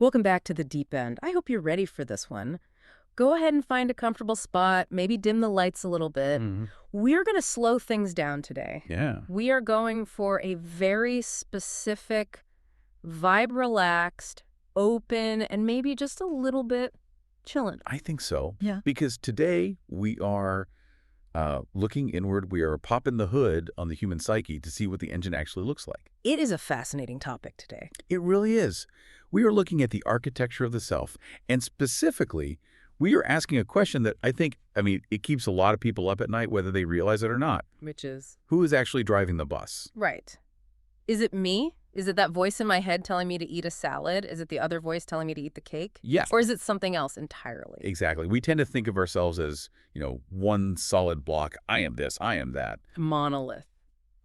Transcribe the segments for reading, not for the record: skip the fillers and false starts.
Welcome back to the deep end. I hope you're ready for this one. Go ahead and find a comfortable spot, maybe dim the lights a little bit. Hmm. We're going to slow things down today. Yeah, We are going for a very specific, vibe-relaxed, open, and maybe just a little bit chillin'. I think so. Yeah. Because today we are looking inward. We are popping the hood on the human psyche to see what the engine actually looks like. It is a fascinating topic today. It really is. We are looking at the architecture of the self, and specifically, we are asking a question that it keeps a lot of people up at night, whether they realize it or not. Which is? Who is actually driving the bus? Right. Is it me? Is it that voice in my head telling me to eat a salad? Is it the other voice telling me to eat the cake? Yes. Or is it something else entirely? Exactly. We tend to think of ourselves as, one solid block. I am this, I am that. Monolith.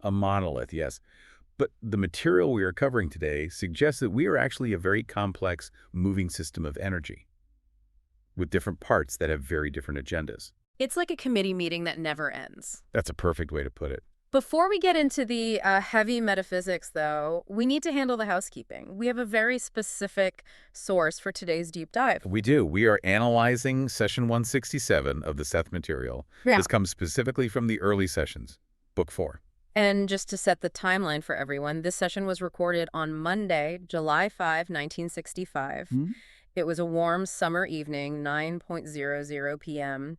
A monolith, yes. But the material we are covering today suggests that we are actually a very complex moving system of energy with different parts that have very different agendas. It's like a committee meeting that never ends. That's a perfect way to put it. Before we get into the heavy metaphysics, though, we need to handle the housekeeping. We have a very specific source for today's deep dive. We do. We are analyzing session 167 of the Seth Material. Yeah. This comes specifically from the early sessions, book 4. And just to set the timeline for everyone, this session was recorded on Monday, July 5, 1965. It was a warm summer evening, 9:00 p.m.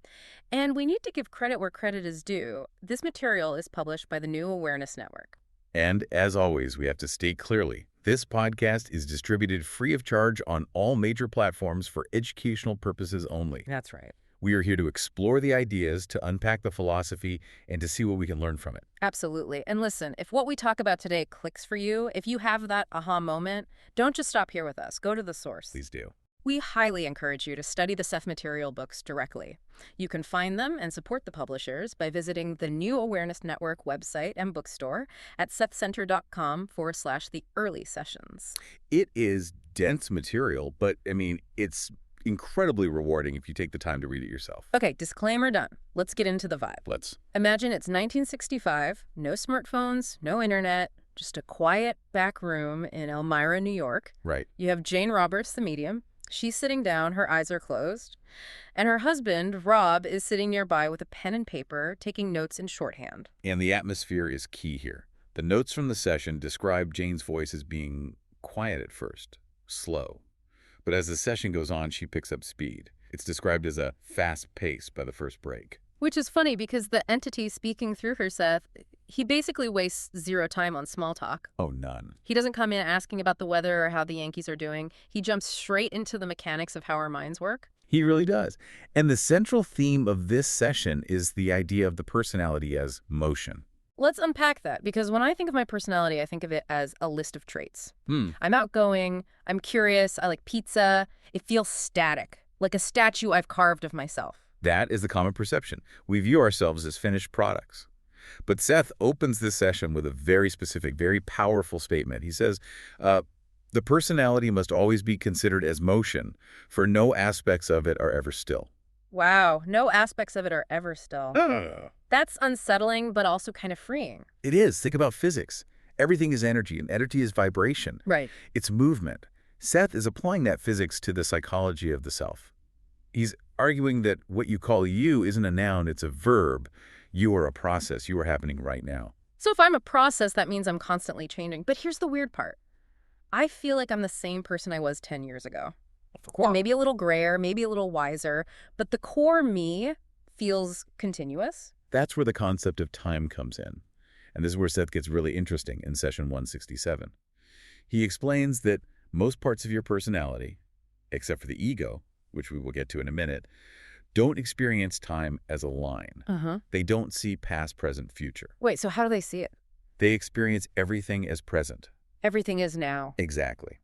And we need to give credit where credit is due. This material is published by the New Awareness Network. And as always, we have to state clearly, this podcast is distributed free of charge on all major platforms for educational purposes only. That's right. We are here to explore the ideas, to unpack the philosophy, and to see what we can learn from it. Absolutely. And listen, if what we talk about today clicks for you, if you have that aha moment, don't just stop here with us. Go to the source. Please do. We highly encourage you to study the Seth Material books directly. You can find them and support the publishers by visiting the New Awareness Network website and bookstore at sethcenter.com/the early sessions. It is dense material, but, it's incredibly rewarding if you take the time to read it yourself. Okay, disclaimer done. Let's get into the vibe. Let's. Imagine it's 1965, no smartphones, no internet, just a quiet back room in Elmira, New York. Right. You have Jane Roberts, the medium. She's sitting down, her eyes are closed. And her husband, Rob, is sitting nearby with a pen and paper, taking notes in shorthand. And the atmosphere is key here. The notes from the session describe Jane's voice as being quiet at first, slow. But as the session goes on, she picks up speed. It's described as a fast pace by the first break. Which is funny because the entity speaking through her, Seth, he basically wastes zero time on small talk. Oh, none. He doesn't come in asking about the weather or how the Yankees are doing. He jumps straight into the mechanics of how our minds work. He really does. And the central theme of this session is the idea of the personality as motion. Let's unpack that, because when I think of my personality, I think of it as a list of traits. I'm outgoing, I'm curious, I like pizza. It feels static, like a statue I've carved of myself. That is the common perception. We view ourselves as finished products. But Seth opens this session with a very specific, very powerful statement. He says, the personality must always be considered as motion, for no aspects of it are ever still. Wow, no aspects of it are ever still. That's unsettling, but also kind of freeing. It is. Think about physics. Everything is energy, and energy is vibration. Right. It's movement. Seth is applying that physics to the psychology of the self. He's arguing that what you call you isn't a noun, it's a verb. You are a process. You are happening right now. So if I'm a process, that means I'm constantly changing. But here's the weird part. I feel like I'm the same person I was 10 years ago. Or maybe a little grayer, maybe a little wiser, but the core me feels continuous. That's where the concept of time comes in. And this is where Seth gets really interesting in session 167. He explains that most parts of your personality, except for the ego, which we will get to in a minute, don't experience time as a line. They don't see past, present, future. Wait, so how do they see it? They experience everything as present. Everything is now. Exactly.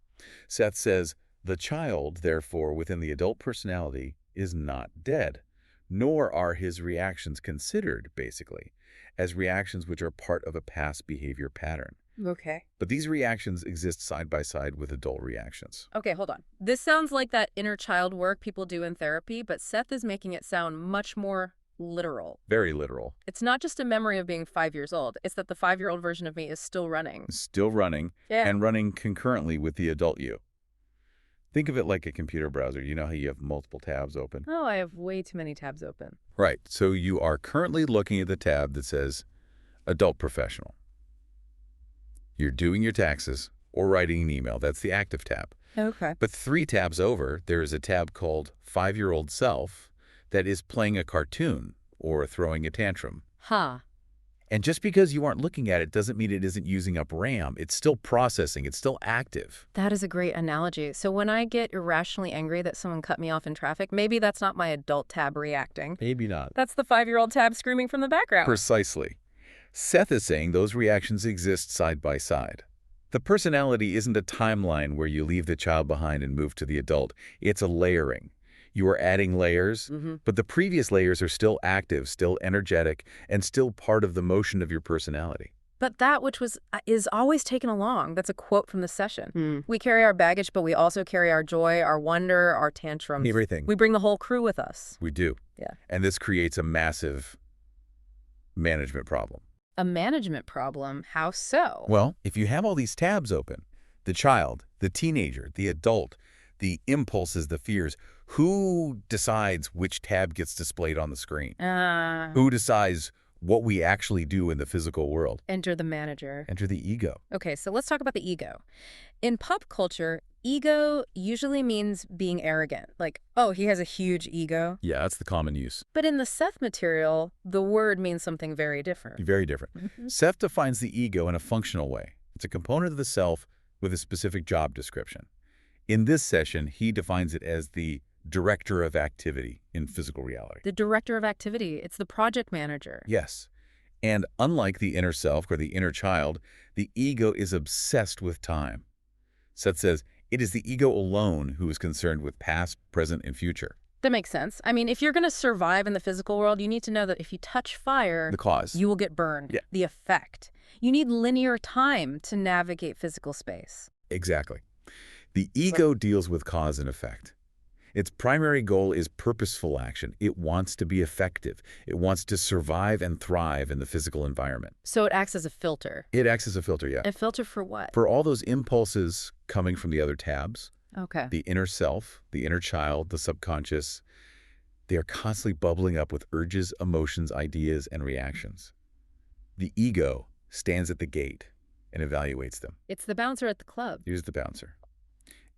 Seth says, the child, therefore, within the adult personality is not dead, nor are his reactions considered, basically, as reactions which are part of a past behavior pattern. Okay. But these reactions exist side by side with adult reactions. Okay, hold on. This sounds like that inner child work people do in therapy, but Seth is making it sound much more literal. Very literal. It's not just a memory of being 5 years old. It's that the 5-year-old version of me is still running. Still running, Yeah. and running concurrently with the adult you. Think of it like a computer browser. You know how you have multiple tabs open? Oh, I have way too many tabs open. Right. So you are currently looking at the tab that says Adult Professional. You're doing your taxes or writing an email. That's the active tab. Okay. But 3 tabs over, there is a tab called 5-year-old self that is playing a cartoon or throwing a tantrum. Huh. And just because you aren't looking at it doesn't mean it isn't using up RAM. It's still processing. It's still active. That is a great analogy. So when I get irrationally angry that someone cut me off in traffic, maybe that's not my adult tab reacting. Maybe not. That's the 5-year-old tab screaming from the background. Precisely. Seth is saying those reactions exist side by side. The personality isn't a timeline where you leave the child behind and move to the adult. It's a layering. You are adding layers, but the previous layers are still active, still energetic, and still part of the motion of your personality. But that which is always taken along. That's a quote from the session. We carry our baggage, but we also carry our joy, our wonder, our tantrums. Everything. We bring the whole crew with us. We do. Yeah. And this creates a massive management problem. A management problem? How so? Well, if you have all these tabs open, the child, the teenager, the adult, the impulses, the fears, who decides which tab gets displayed on the screen? Who decides what we actually do in the physical world? Enter the manager. Enter the ego. Okay, so let's talk about the ego. In pop culture, ego usually means being arrogant. Like, oh, he has a huge ego. Yeah, that's the common use. But in the Seth material, the word means something very different. Very different. Seth defines the ego in a functional way. It's a component of the self with a specific job description. In this session, he defines it as the director of activity in physical reality. The director of activity. It's the project manager. Yes. And unlike the inner self or the inner child, the ego is obsessed with time. Seth says it is the ego alone who is concerned with past, present, and future. That makes sense. I mean, if you're going to survive in the physical world, you need to know that if you touch fire, The cause. you will get burned. Yeah. The effect. You need linear time to navigate physical space. Exactly. The ego deals with cause and effect. Its primary goal is purposeful action. It wants to be effective. It wants to survive and thrive in the physical environment. So it acts as a filter. It acts as a filter, yeah. A filter for what? For all those impulses coming from the other tabs, Okay. the inner self, the inner child, the subconscious, they are constantly bubbling up with urges, emotions, ideas, and reactions. The ego stands at the gate and evaluates them. It's the bouncer at the club. Here's the bouncer.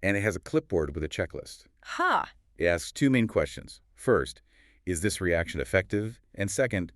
And it has a clipboard with a checklist. Ha! It asks 2 main questions. First, is this reaction effective? And second,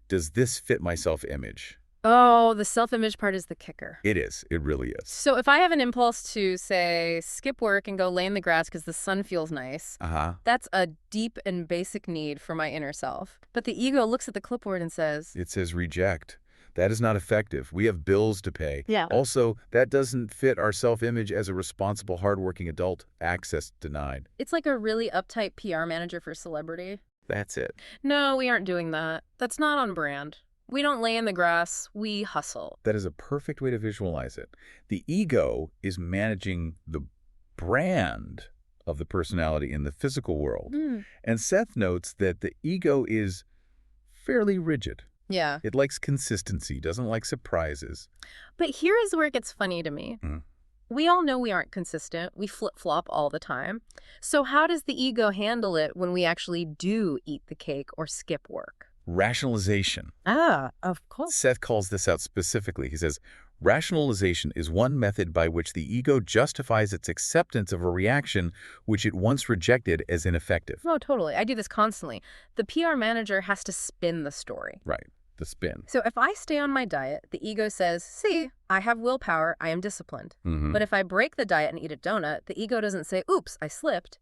does this fit my self-image? Oh, the self-image part is the kicker. It is. It really is. So if I have an impulse to, say, skip work and go lay in the grass because the sun feels nice, that's a deep and basic need for my inner self. But the ego looks at the clipboard and says... It says reject. That is not effective. We have bills to pay. Yeah. Also, that doesn't fit our self-image as a responsible, hardworking adult. Access denied. It's like a really uptight PR manager for celebrity. That's it. No, we aren't doing that. That's not on brand. We don't lay in the grass. We hustle. That is a perfect way to visualize it. The ego is managing the brand of the personality in the physical world. And Seth notes that the ego is fairly rigid. Yeah. It likes consistency, doesn't like surprises. But here is where it gets funny to me. We all know we aren't consistent. We flip-flop all the time. So how does the ego handle it when we actually do eat the cake or skip work? Rationalization. Ah, of course. Seth calls this out specifically. He says, rationalization is one method by which the ego justifies its acceptance of a reaction which it once rejected as ineffective. Oh, totally. I do this constantly. The PR manager has to spin the story. Right. The spin. So if I stay on my diet, the ego says, see, I have willpower, I am disciplined. But if I break the diet and eat a donut, the ego doesn't say, oops, I slipped.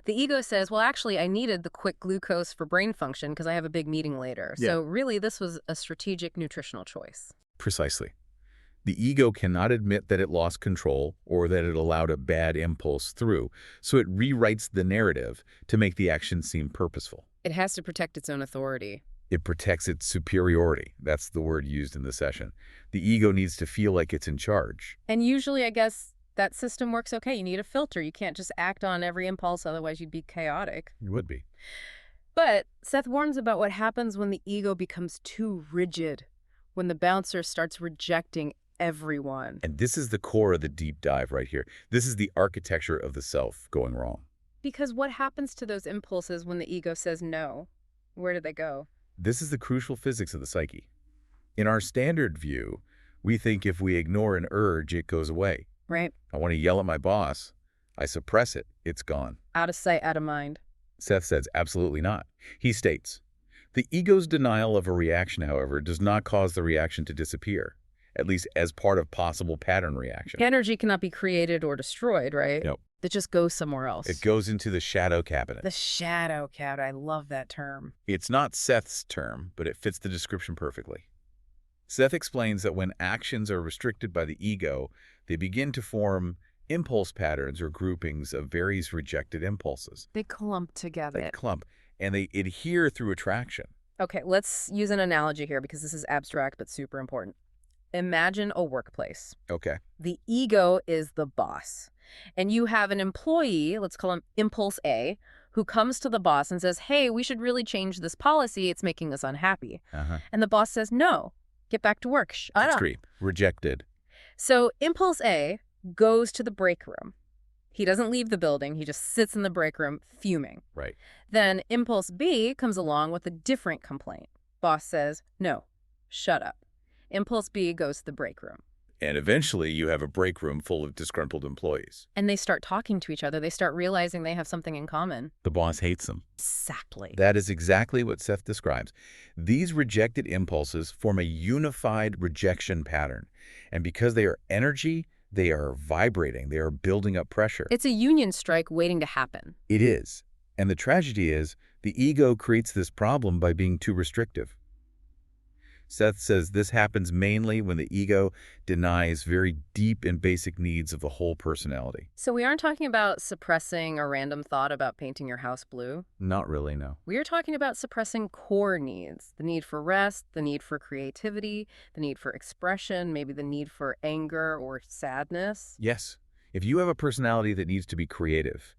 The ego says, well, actually, I needed the quick glucose for brain function because I have a big meeting later. Yeah. So really, this was a strategic nutritional choice. Precisely. The ego cannot admit that it lost control or that it allowed a bad impulse through, so it rewrites the narrative to make the action seem purposeful. It has to protect its own authority. It protects its superiority. That's the word used in the session. The ego needs to feel like it's in charge. And usually, I guess, that system works okay. You need a filter. You can't just act on every impulse, otherwise you'd be chaotic. It would be. But Seth warns about what happens when the ego becomes too rigid, when the bouncer starts rejecting everyone. And this is the core of the deep dive right here. This is the architecture of the self going wrong. Because what happens to those impulses when the ego says no? Where do they go? This is the crucial physics of the psyche. In our standard view, we think if we ignore an urge, it goes away. Right. I want to yell at my boss. I suppress it. It's gone. Out of sight, out of mind. Seth says absolutely not. He states, the ego's denial of a reaction, however, does not cause the reaction to disappear, at least as part of possible pattern reaction. Energy cannot be created or destroyed, right? Nope. It just goes somewhere else. It goes into the shadow cabinet. The shadow cabinet. I love that term. It's not Seth's term, but it fits the description perfectly. Seth explains that when actions are restricted by the ego, they begin to form impulse patterns or groupings of various rejected impulses. They clump together. They clump, and they adhere through attraction. Okay, let's use an analogy here because this is abstract but super important. Imagine a workplace. Okay. The ego is the boss. And you have an employee, let's call him Impulse A, who comes to the boss and says, hey, we should really change this policy. It's making us unhappy. And the boss says, no, get back to work. Shut up. Creep. Rejected. So Impulse A goes to the break room. He doesn't leave the building. He just sits in the break room fuming. Right. Then Impulse B comes along with a different complaint. Boss says, no, shut up. Impulse B goes to the break room. And eventually you have a break room full of disgruntled employees. And they start talking to each other. They start realizing they have something in common. The boss hates them. Exactly. That is exactly what Seth describes. These rejected impulses form a unified rejection pattern. And because they are energy, they are vibrating. They are building up pressure. It's a union strike waiting to happen. It is. And the tragedy is, the ego creates this problem by being too restrictive. Seth says this happens mainly when the ego denies very deep and basic needs of the whole personality. So we aren't talking about suppressing a random thought about painting your house blue. Not really, no. We are talking about suppressing core needs. The need for rest, the need for creativity, the need for expression, maybe the need for anger or sadness. Yes. If you have a personality that needs to be creative,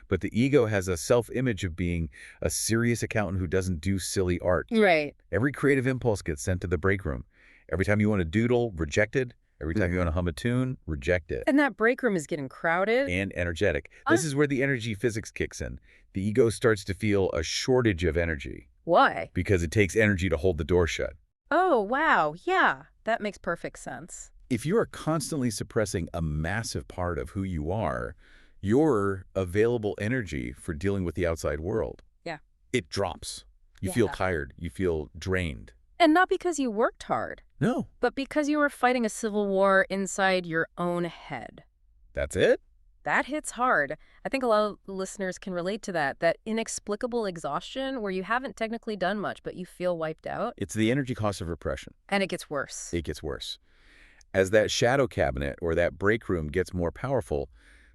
but the ego has a self-image of being a serious accountant who doesn't do silly art. Right. Every creative impulse gets sent to the break room. Every time you want to doodle, rejected. Every time you want to hum a tune, rejected. And that break room is getting crowded. And energetic. This is where the energy physics kicks in. The ego starts to feel a shortage of energy. Why? Because it takes energy to hold the door shut. Oh, wow. Yeah, that makes perfect sense. If you are constantly suppressing a massive part of who you are, your available energy for dealing with the outside world, it drops. You feel tired. You feel drained. And not because you worked hard. No. But because you were fighting a civil war inside your own head. That's it? That hits hard. I think a lot of listeners can relate to that inexplicable exhaustion where you haven't technically done much, but you feel wiped out. It's the energy cost of repression. And it gets worse. It gets worse. As that shadow cabinet or that break room gets more powerful,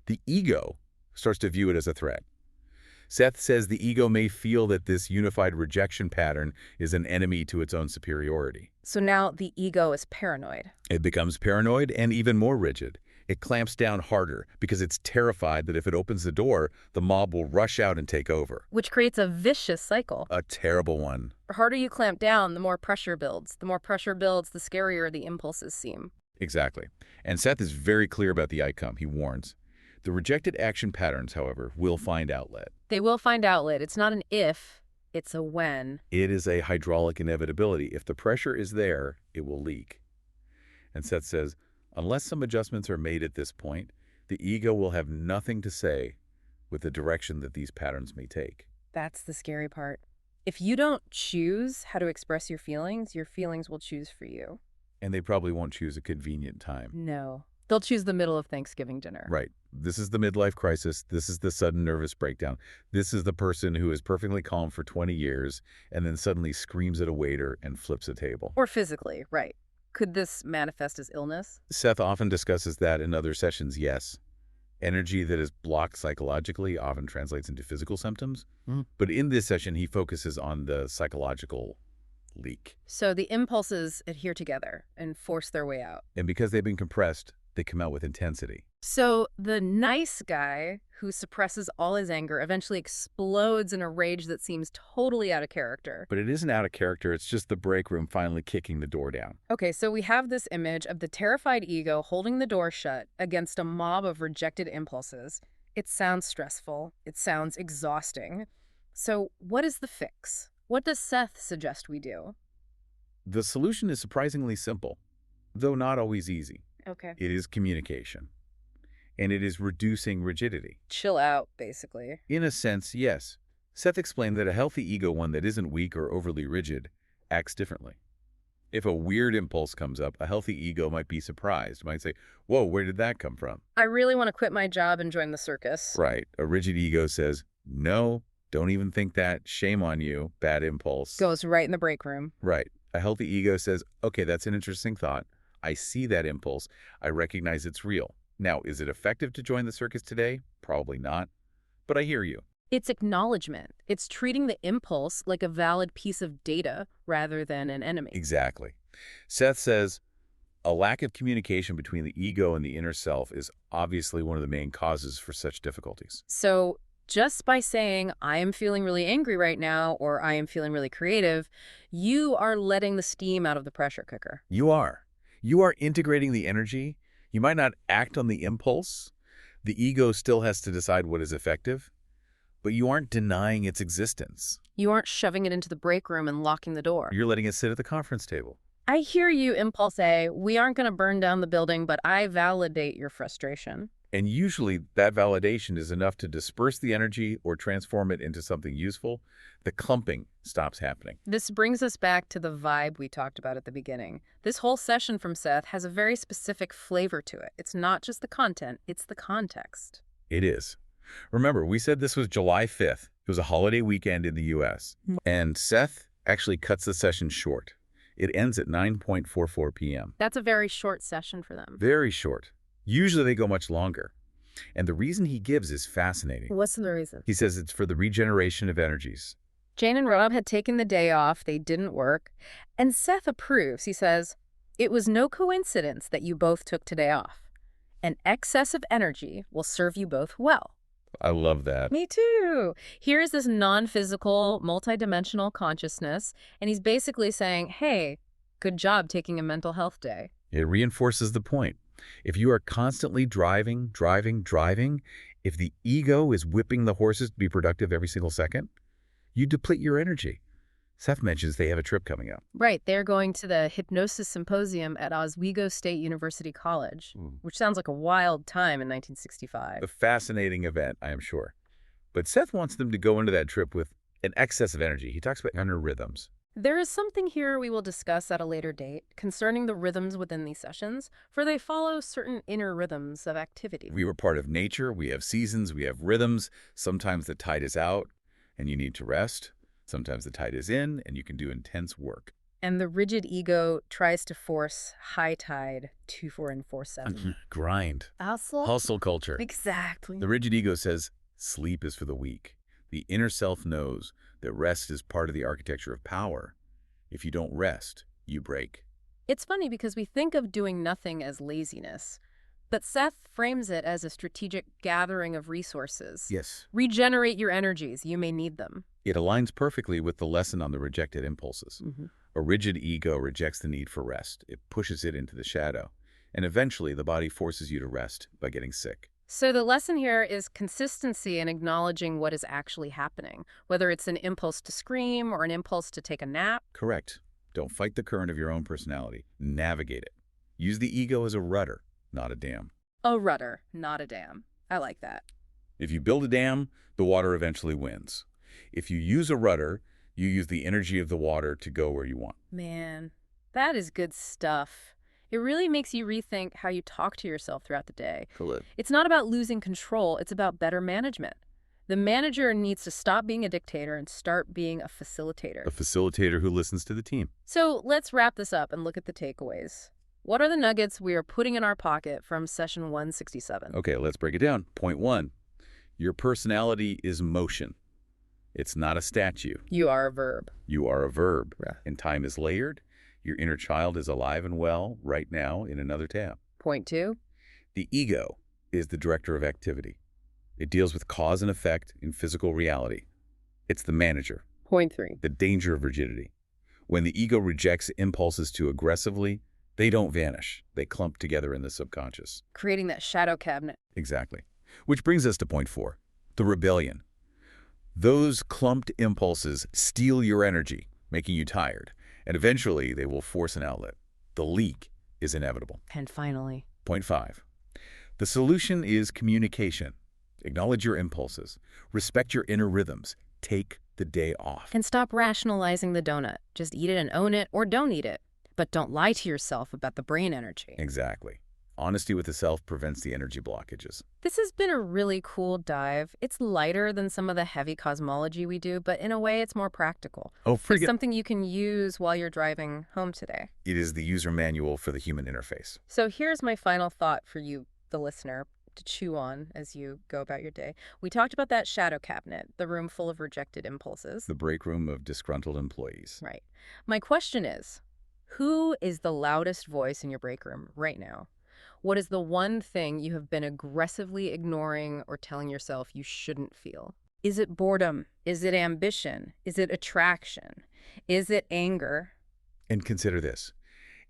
the ego starts to view it as a threat. Seth says the ego may feel that this unified rejection pattern is an enemy to its own superiority. So now the ego is paranoid. It becomes paranoid and even more rigid. It clamps down harder because it's terrified that if it opens the door, the mob will rush out and take over. Which creates a vicious cycle. A terrible one. The harder you clamp down, the more pressure builds. The more pressure builds, the scarier the impulses seem. Exactly. And Seth is very clear about the outcome, he warns. The rejected action patterns, however, will find outlet. They will find outlet. It's not an if, it's a when. It is a hydraulic inevitability. If the pressure is there, it will leak. And Seth says, unless some adjustments are made at this point, the ego will have nothing to say with the direction that these patterns may take. That's the scary part. If you don't choose how to express your feelings will choose for you. And they probably won't choose a convenient time. No. They'll choose the middle of Thanksgiving dinner. Right. This is the midlife crisis. This is the sudden nervous breakdown. This is the person who is perfectly calm for 20 years and then suddenly screams at a waiter and flips a table. Or physically, right. Could this manifest as illness? Seth often discusses that in other sessions, yes. Energy that is blocked psychologically often translates into physical symptoms. But in this session, he focuses on the psychological leak. So the impulses adhere together and force their way out. And because they've been compressed, They come out with intensity. So the nice guy who suppresses all his anger eventually explodes in a rage that seems totally out of character. But it isn't out of character, it's just the break room finally kicking the door down. Okay, so we have this image of the terrified ego holding the door shut against a mob of rejected impulses. It sounds stressful. It sounds exhausting. So what is the fix? What does Seth suggest we do? The solution is surprisingly simple, though not always easy. Okay. It is communication. And it is reducing rigidity. Chill out, basically. In a sense, yes. Seth explained that a healthy ego, one that isn't weak or overly rigid, acts differently. If a weird impulse comes up, a healthy ego might be surprised, might say, whoa, where did that come from? I really want to quit my job and join the circus. Right. A rigid ego says, no, don't even think that. Shame on you. Bad impulse. Goes right in the break room. Right. A healthy ego says, okay, that's an interesting thought. I see that impulse. I recognize it's real. Now, is it effective to join the circus today? Probably not. But I hear you. It's acknowledgement. It's treating the impulse like a valid piece of data rather than an enemy. Exactly. Seth says, a lack of communication between the ego and the inner self is obviously one of the main causes for such difficulties. So just by saying, I am feeling really angry right now, or I am feeling really creative, you are letting the steam out of the pressure cooker. You are. You are integrating the energy. You might not act on the impulse. The ego still has to decide what is effective, but you aren't denying its existence. You aren't shoving it into the break room and locking the door. You're letting it sit at the conference table. I hear you, Impulse A. We aren't going to burn down the building, but I validate your frustration. And usually that validation is enough to disperse the energy or transform it into something useful. The clumping stops happening. This brings us back to the vibe we talked about at the beginning. This whole session from Seth has a very specific flavor to it. It's not just the content, it's the context. It is. Remember, we said this was July 5th. It was a holiday weekend in the U.S. And Seth actually cuts the session short. It ends at 9:44 p.m. That's a very short session for them. Very short. Usually they go much longer. And the reason he gives is fascinating. What's the reason? He says it's for the regeneration of energies. Jane and Rob had taken the day off. They didn't work. And Seth approves. He says, it was no coincidence that you both took today off. An excess of energy will serve you both well. I love that. Me too. Here is this non-physical, multidimensional consciousness, and he's basically saying, hey, good job taking a mental health day. It reinforces the point. If you are constantly driving, if the ego is whipping the horses to be productive every single second, you deplete your energy. Seth mentions they have a trip coming up. Right. They're going to the Hypnosis Symposium at Oswego State University College, which sounds like a wild time in 1965. A fascinating event, I am sure. But Seth wants them to go into that trip with an excess of energy. He talks about inner rhythms. There is something here we will discuss at a later date concerning the rhythms within these sessions, for they follow certain inner rhythms of activity. We were part of nature. We have seasons. We have rhythms. Sometimes the tide is out and you need to rest. Sometimes the tide is in and you can do intense work. And the rigid ego tries to force high tide 24/7. Grind. Hustle culture. Exactly. The rigid ego says sleep is for the weak. The inner self knows that rest is part of the architecture of power. If you don't rest, you break. It's funny because we think of doing nothing as laziness, but Seth frames it as a strategic gathering of resources. Yes. Regenerate your energies. You may need them. It aligns perfectly with the lesson on the rejected impulses. A rigid ego rejects the need for rest. It pushes it into the shadow. And eventually, the body forces you to rest by getting sick. So the lesson here is consistency in acknowledging what is actually happening, whether it's an impulse to scream or an impulse to take a nap. Correct. Don't fight the current of your own personality. Navigate it. Use the ego as a rudder, not a dam. A rudder, not a dam. I like that. If you build a dam, the water eventually wins. If you use a rudder, you use the energy of the water to go where you want. Man, that is good stuff. It really makes you rethink how you talk to yourself throughout the day. Correct. It's not about losing control, it's about better management. The manager needs to stop being a dictator and start being a facilitator. A facilitator who listens to the team. So let's wrap this up and look at the takeaways. What are the nuggets we are putting in our pocket from session 167? Okay, let's break it down. Point 1, your personality is motion. It's not a statue. You are a verb. You are a verb. Yeah. And time is layered. Your inner child is alive and well right now in another tab. Point 2, The ego is the director of activity. It deals with cause and effect in physical reality. It's the manager. Point 3. The danger of rigidity. When the ego rejects impulses too aggressively, they don't vanish. They clump together in the subconscious. Creating that shadow cabinet. Exactly. Which brings us to point 4, the rebellion. Those clumped impulses steal your energy, making you tired, and eventually they will force an outlet. The leak is inevitable. And finally, Point 5. The solution is communication. Acknowledge your impulses. Respect your inner rhythms. Take the day off. and stop rationalizing the donut. Just eat it and own it, or don't eat it. But don't lie to yourself about the brain energy. Exactly. Honesty with the self prevents the energy blockages. This has been a really cool dive. It's lighter than some of the heavy cosmology we do, but in a way it's more practical. Oh, It's something you can use while you're driving home today. It is the user manual for the human interface. So here's my final thought for you, the listener, to chew on as you go about your day. We talked about that shadow cabinet, the room full of rejected impulses. The break room of disgruntled employees. Right. My question is, who is the loudest voice in your break room right now? What is the one thing you have been aggressively ignoring or telling yourself you shouldn't feel? Is it boredom? Is it ambition? Is it attraction? Is it anger? And consider this.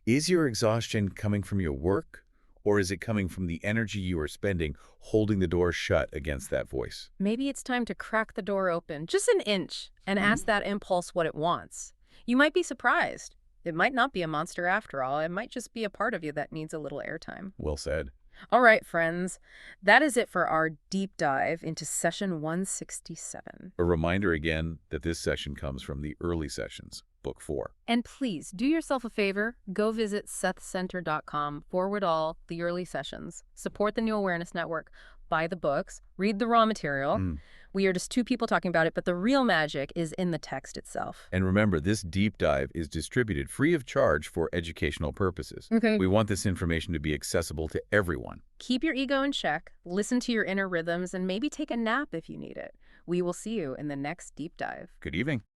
Is your exhaustion coming from your work, or is it coming from the energy you are spending holding the door shut against that voice? Maybe it's time to crack the door open, just an inch, and ask that impulse what it wants. You might be surprised. It might not be a monster after all. It might just be a part of you that needs a little airtime. Well said. All right, friends. That is it for our deep dive into session 167. A reminder again that this session comes from the early sessions, Book 4. And please, do yourself a favor. Go visit sethcenter.com/all the early sessions. Support the New Awareness Network. Buy the books. Read the raw material. We are just two people talking about it, but the real magic is in the text itself. And remember, this deep dive is distributed free of charge for educational purposes. Okay. We want this information to be accessible to everyone. Keep your ego in check, listen to your inner rhythms, and maybe take a nap if you need it. We will see you in the next deep dive. Good evening.